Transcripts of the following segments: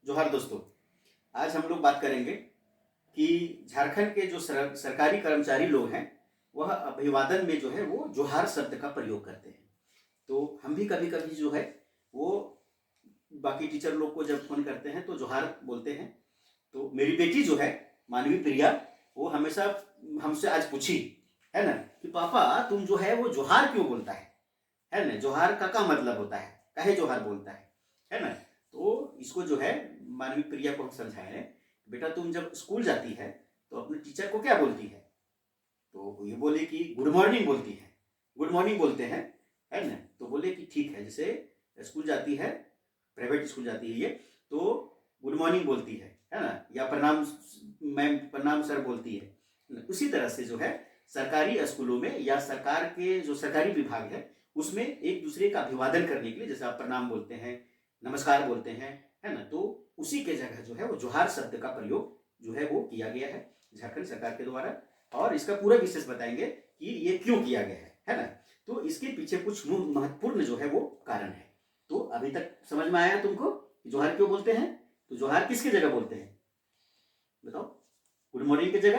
जोहार दोस्तों। आज हम लोग बात करेंगे कि झारखंड के जो सरकारी कर्मचारी लोग हैं वह अभिवादन में जो है वो जोहार शब्द का प्रयोग करते हैं। तो हम भी कभी कभी जो है वो बाकी टीचर लोग को जब फोन करते हैं तो जोहार बोलते हैं। तो मेरी बेटी जो है मानवी प्रिया, वो हमेशा हमसे आज पूछी है ना कि पापा तुम जो है वो जोहार क्यों बोलता है ना, जोहार का मतलब होता है, काहे जोहार बोलता है ना। तो इसको जो है मानवी प्रिया को हम समझाएं, बेटा तुम जब स्कूल जाती है तो अपने टीचर को क्या बोलती है? तो ये बोले कि गुड मॉर्निंग बोलती है, गुड मॉर्निंग बोलते हैं, है ना। तो बोले कि ठीक है, जैसे स्कूल जाती है, प्राइवेट स्कूल जाती है ये, तो गुड मॉर्निंग बोलती है ना, या प्रणाम मैम, प्रणाम सर बोलती है। उसी तरह से जो है सरकारी स्कूलों में या सरकार के जो सरकारी विभाग है उसमें एक दूसरे का अभिवादन करने के लिए जैसे आप प्रणाम बोलते हैं, नमस्कार बोलते हैं, है ना, तो उसी के जगह जो है वो जोहार शब्द का प्रयोग जो है वो किया गया है झारखंड सरकार के द्वारा। और इसका पूरा विशेष बताएंगे कि ये क्यों किया गया है ना। तो इसके पीछे कुछ महत्वपूर्ण जो है वो कारण है। तो अभी तक समझ में आया तुमको जोहार क्यों बोलते हैं? तो जोहार किसकी जगह बोलते हैं बताओ? गुड मॉर्निंग की जगह,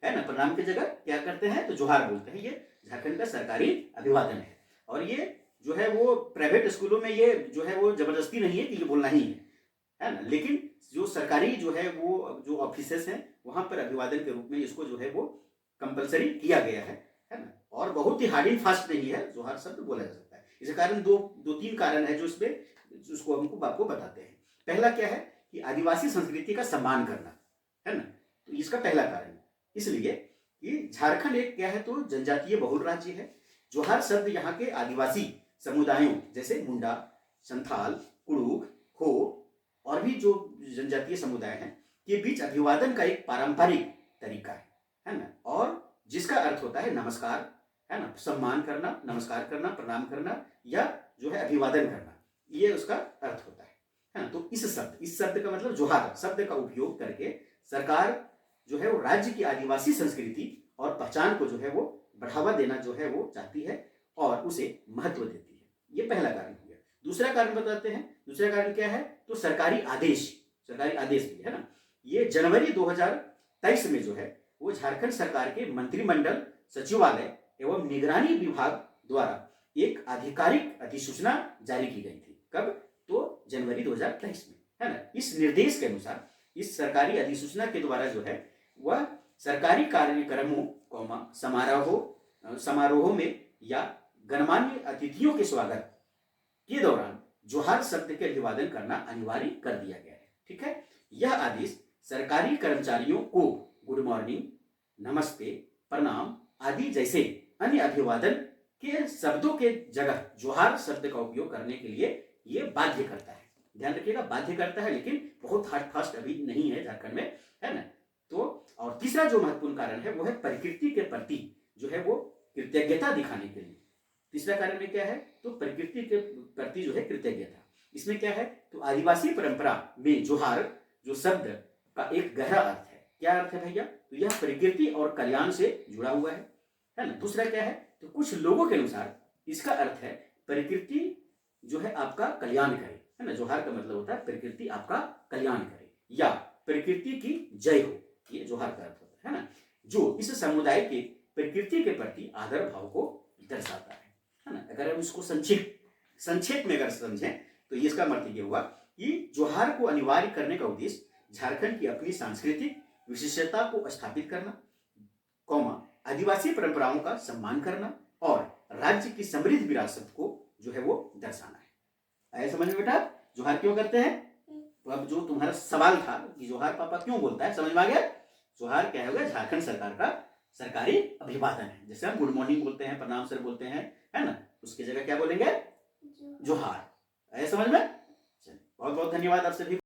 है ना, प्रणाम की जगह क्या करते हैं? तो जोहार बोलते हैं। ये झारखंड का सरकारी अभिवादन है। और ये जो है वो प्राइवेट स्कूलों में ये जो है वो जबरदस्ती नहीं है कि ये बोलना ही है ना, लेकिन जो सरकारी जो है वो जो ऑफिसेस हैं वहां पर अभिवादन के रूप में इसको जो है वो कंपलसरी किया गया है ना। और बहुत ही हार्ड एंड फास्ट नहीं है, जोहार शब्द बोला जा सकता है। इसके कारण दो तीन कारण है जो इसमें उसको हमको आपको बताते हैं। पहला क्या है कि आदिवासी संस्कृति का सम्मान करना, है ना, तो इसका पहला कारण। इसलिए ये झारखंड एक क्या है तो जनजातीय बहुल राज्य है। जोहार शब्द यहाँ के आदिवासी समुदायों जैसे मुंडा, संथाल, कुड़ुक, हो और भी जो जनजातीय समुदाय हैं के बीच अभिवादन का एक पारंपरिक तरीका है ना, और जिसका अर्थ होता है नमस्कार, है ना, सम्मान करना, नमस्कार करना, प्रणाम करना या जो है अभिवादन करना, ये उसका अर्थ होता है ना। तो इस शब्द का मतलब जोहार शब्द का उपयोग करके सरकार जो है वो राज्य की आदिवासी संस्कृति और पहचान को जो है वो बढ़ावा देना जो है वो चाहती है और उसे महत्व देती है। ये पहला कारण हो गया। दूसरा कारण बताते हैं। दूसरा कारण क्या है तो सरकारी आदेश भी है ना। ये जनवरी 2023 में जो है वो झारखंड सरकार के मंत्रिमंडल सचिवालय एवं निगरानी विभाग द्वारा एक आधिकारिक अधिसूचना जारी की गई थी। कब? तो जनवरी 2023 में, है ना। इस निर्देश के अनुसार इस सरकारी अधिसूचना के द्वारा जो है वह सरकारी कार्यक्रमों समारोहों में या गणमान्य अतिथियों के स्वागत के दौरान जोहार शब्द के अभिवादन करना अनिवार्य कर दिया गया है। ठीक है। यह आदेश सरकारी कर्मचारियों को गुड मॉर्निंग, नमस्ते, प्रणाम आदि जैसे अन्य अभिवादन के शब्दों के जगह जोहार शब्द का उपयोग करने के लिए यह बाध्य करता है। ध्यान रखिएगा, बाध्य करता है, लेकिन बहुत हार्ड फास्ट अभी नहीं है झारखंड में, है ना। तो और तीसरा जो महत्वपूर्ण कारण है वो है प्रकृति के प्रति जो है वो कृतज्ञता दिखाने के लिए। तीसरा कारण में क्या है तो प्रकृति के प्रति जो है कृतज्ञता। इसमें क्या है तो आदिवासी परंपरा में जोहार जो शब्द का एक गहरा अर्थ है। क्या अर्थ है भैया? तो यह प्रकृति और कल्याण से जुड़ा हुआ है ना। दूसरा क्या है तो कुछ लोगों के अनुसार इसका अर्थ है प्रकृति जो है आपका कल्याण करे, है ना। जोहार का मतलब होता है प्रकृति आपका कल्याण करे या प्रकृति की जय हो, ये जोहार का अर्थ होता है ना, जो इस समुदाय के प्रकृति के प्रति आदर भाव को दर्शाता है ना। अगर हम इसको संक्षेप में अगर समझें तो इसका मतलब ये हुआ कि जोहार को अनिवार्य करने का उद्देश्य झारखंड की अपनी सांस्कृतिक विशेषता को स्थापित करना, आदिवासी परंपराओं का सम्मान करना और राज्य की समृद्ध विरासत को जो है वो दर्शाना है। आया समझ में बेटा? जोहार क्यों करते हैं? तो अब जो तुम्हारा सवाल था कि जोहार पापा क्यों बोलता है, समझ में आ गया? जोहार क्या होगा? झारखंड सरकार का सरकारी अभिवादन है। जैसे हम गुड मॉर्निंग बोलते हैं, प्रणाम सर बोलते हैं, है ना, उसकी जगह क्या बोलेंगे? जोहार। आया समझ में? बहुत बहुत धन्यवाद आप सभी।